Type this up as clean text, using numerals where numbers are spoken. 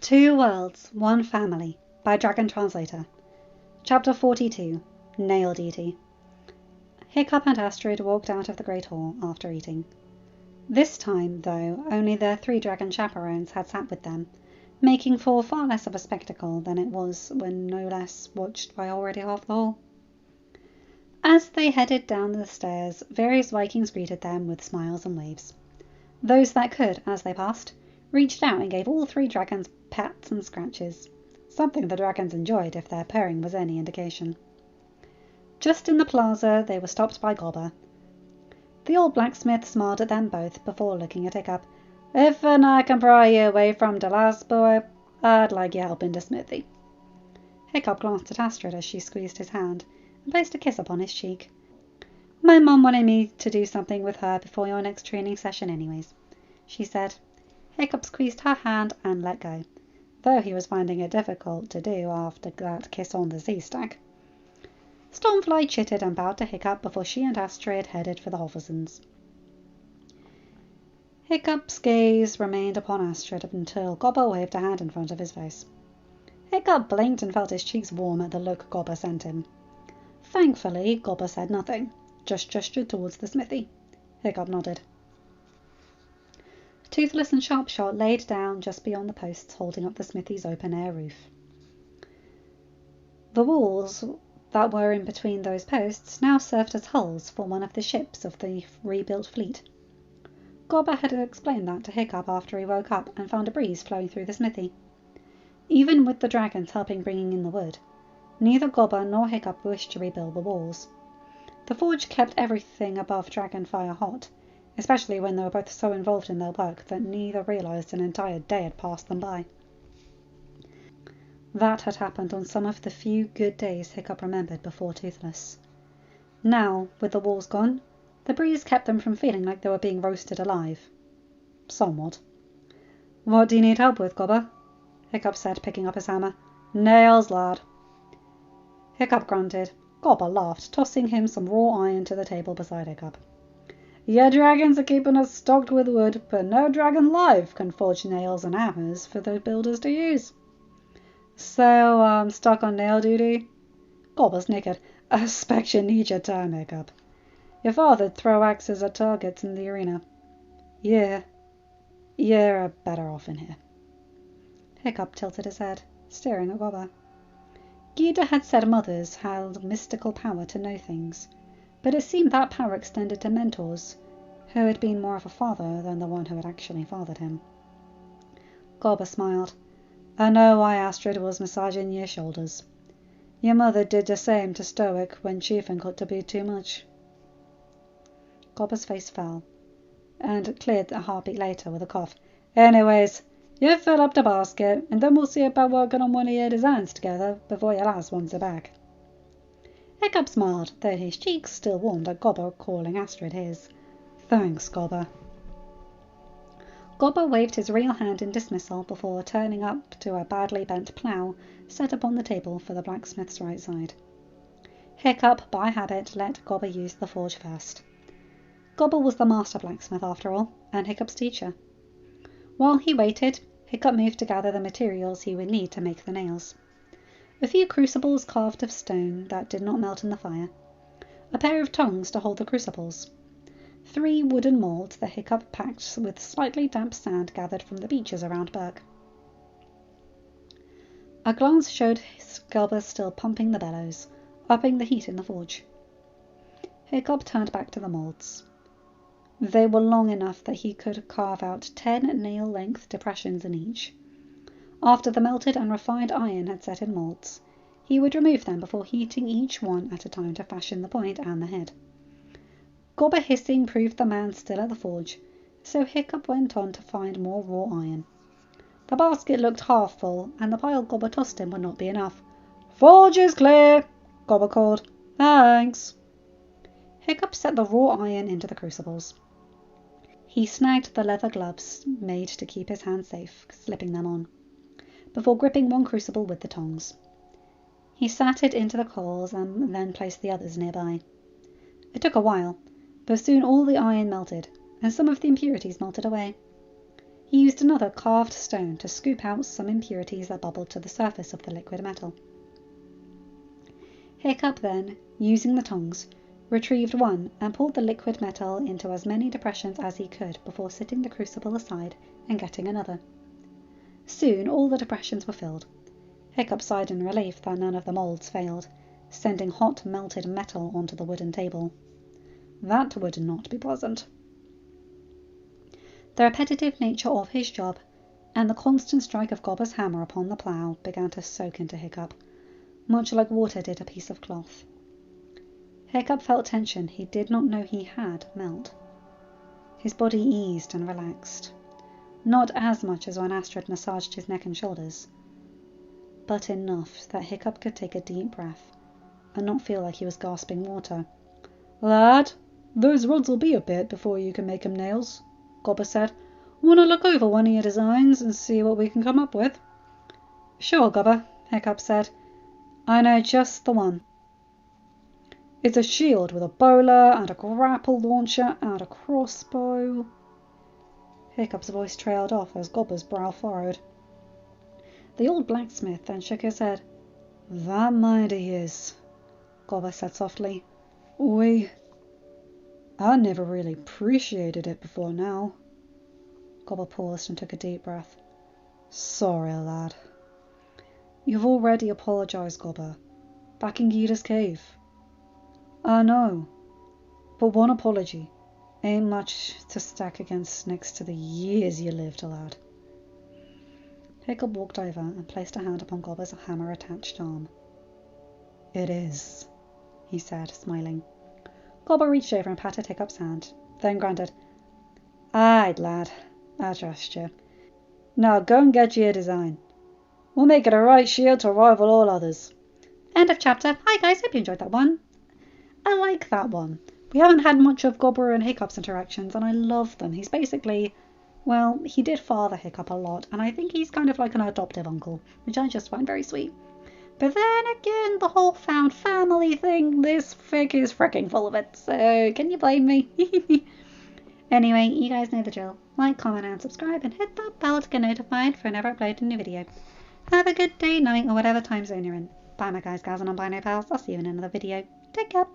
Two Worlds, One Family by Dragon Translator. Chapter 42. Nail Duty. Hiccup and Astrid walked out of the Great Hall after eating. This time, though, only their 3 dragon chaperones had sat with them, making for far less of a spectacle than it was when no less watched by already half the hall. As they headed down the stairs, various Vikings greeted them with smiles and waves. Those that could, as they passed, reached out and gave all 3 dragons pats and scratches, something the dragons enjoyed if their purring was any indication. Just in the plaza they were stopped by Gobber. The old blacksmith smiled at them both before looking at Hiccup. "If I can pry you away from the last boy, I'd like your help in the smithy." Hiccup glanced at Astrid as she squeezed his hand and placed a kiss upon his cheek. "My mum wanted me to do something with her before your next training session anyways," she said. Hiccup squeezed her hand and let go, though he was finding it difficult to do after that kiss on the Z-stack. Stormfly chittered and bowed to Hiccup before she and Astrid headed for the Hoversons. Hiccup's gaze remained upon Astrid until Gobber waved a hand in front of his face. Hiccup blinked and felt his cheeks warm at the look Gobber sent him. Thankfully, Gobber said nothing, just gestured towards the smithy. Hiccup nodded. Toothless and Sharpshot laid down just beyond the posts holding up the smithy's open-air roof. The walls that were in between those posts now served as hulls for one of the ships of the rebuilt fleet. Gobber had explained that to Hiccup after he woke up and found a breeze flowing through the smithy. Even with the dragons helping bringing in the wood, neither Gobber nor Hiccup wished to rebuild the walls. The forge kept everything above dragon fire hot, especially when they were both so involved in their work that neither realized an entire day had passed them by. That had happened on some of the few good days Hiccup remembered before Toothless. Now, with the walls gone, the breeze kept them from feeling like they were being roasted alive. Somewhat. "What do you need help with, Gobber?" Hiccup said, picking up his hammer. "Nails, lad." Hiccup grunted. Gobber laughed, tossing him some raw iron to the table beside Hiccup. "Your dragons are keeping us stocked with wood, but no dragon alive can forge nails and hammers for the builders to use." "So, I'm stuck on nail duty?" Gobber snickered. "I expect you need your time, Hiccup. Your father'd throw axes at targets in the arena." "Yeah, you're better off in here." Hiccup tilted his head, staring at Gobber. Gyda had said mothers held mystical power to know things, but it seemed that power extended to mentors, who had been more of a father than the one who had actually fathered him. Gobber smiled. "I know why Astrid was massaging your shoulders. Your mother did the same to Stoic when chiefing got to be too much." Gobber's face fell, and cleared a heartbeat later with a cough. "Anyways, you fill up the basket, and then we'll see about working on one of your designs together before your lass wants it back." Hiccup smiled, though his cheeks still warmed at Gobber calling Astrid his. "Thanks, Gobber." Gobber waved his real hand in dismissal before turning up to a badly bent plough set upon the table for the blacksmith's right side. Hiccup, by habit, let Gobber use the forge first. Gobber was the master blacksmith after all, and Hiccup's teacher. While he waited, Hiccup moved to gather the materials he would need to make the nails. A few crucibles carved of stone that did not melt in the fire, a pair of tongs to hold the crucibles, 3 wooden moulds that Hiccup packed with slightly damp sand gathered from the beaches around Burke. A glance showed Gobber still pumping the bellows, upping the heat in the forge. Hiccup turned back to the moulds. They were long enough that he could carve out 10 nail-length depressions in each. After the melted and refined iron had set in moulds, he would remove them before heating each one at a time to fashion the point and the head. Gobber hissing proved the man still at the forge, so Hiccup went on to find more raw iron. The basket looked half full, and the pile Gobber tossed him would not be enough. "Forge is clear!" Gobber called. "Thanks." Hiccup set the raw iron into the crucibles. He snagged the leather gloves made to keep his hands safe, slipping them on, before gripping one crucible with the tongs. He sat it into the coals and then placed the others nearby. It took a while, but soon all the iron melted, and some of the impurities melted away. he used another carved stone to scoop out some impurities that bubbled to the surface of the liquid metal. Hiccup then, using the tongs, retrieved one and poured the liquid metal into as many depressions as he could before setting the crucible aside and getting another. Soon all the depressions were filled. Hiccup sighed in relief that none of the moulds failed, sending hot melted metal onto the wooden table. That would not be pleasant. The repetitive nature of his job and the constant strike of Gobber's hammer upon the plough began to soak into Hiccup, much like water did a piece of cloth. Hiccup felt tension he did not know he had melt. His body eased and relaxed, not as much as when Astrid massaged his neck and shoulders, but enough that Hiccup could take a deep breath and not feel like he was gasping water. "Lad, those rods'll be a bit before you can make 'em nails," Gobber said. "Want to look over one of your designs and see what we can come up with?" "Sure, Gobber," Hiccup said. "I know just the one. It's a shield with a bowler and a grapple launcher and a crossbow." Hiccup's voice trailed off as Gobber's brow furrowed. The old blacksmith then shook his head. "That mighty is," Gobber said softly. I never really appreciated it before now." Gobber paused and took a deep breath. "Sorry, lad." "You've already apologised, Gobber. Back in Gyda's cave." "I know. But one apology ain't much to stack against next to the years you lived, lad." Hiccup walked over and placed a hand upon Gobber's hammer-attached arm. "It is," he said, smiling. Gobber reached over and patted Hiccup's hand, then grunted. "Aye, lad, I trust you. Now go and get your design. We'll make it a right shield to rival all others." End of chapter. Hi guys, hope you enjoyed that one. I like that one. We haven't had much of Gobber and Hiccup's interactions, and I love them. He's basically, well, he did father Hiccup a lot, and I think he's kind of like an adoptive uncle, which I just find very sweet. But then again, the whole found family thing, this fic is freaking full of it, so can you blame me? Anyway, you guys know the drill. Like, comment, and subscribe, and hit that bell to get notified for whenever I upload a new video. Have a good day, night, or whatever time zone you're in. Bye, my guys, gals, and non-binary pals. I'll see you in another video. Take care.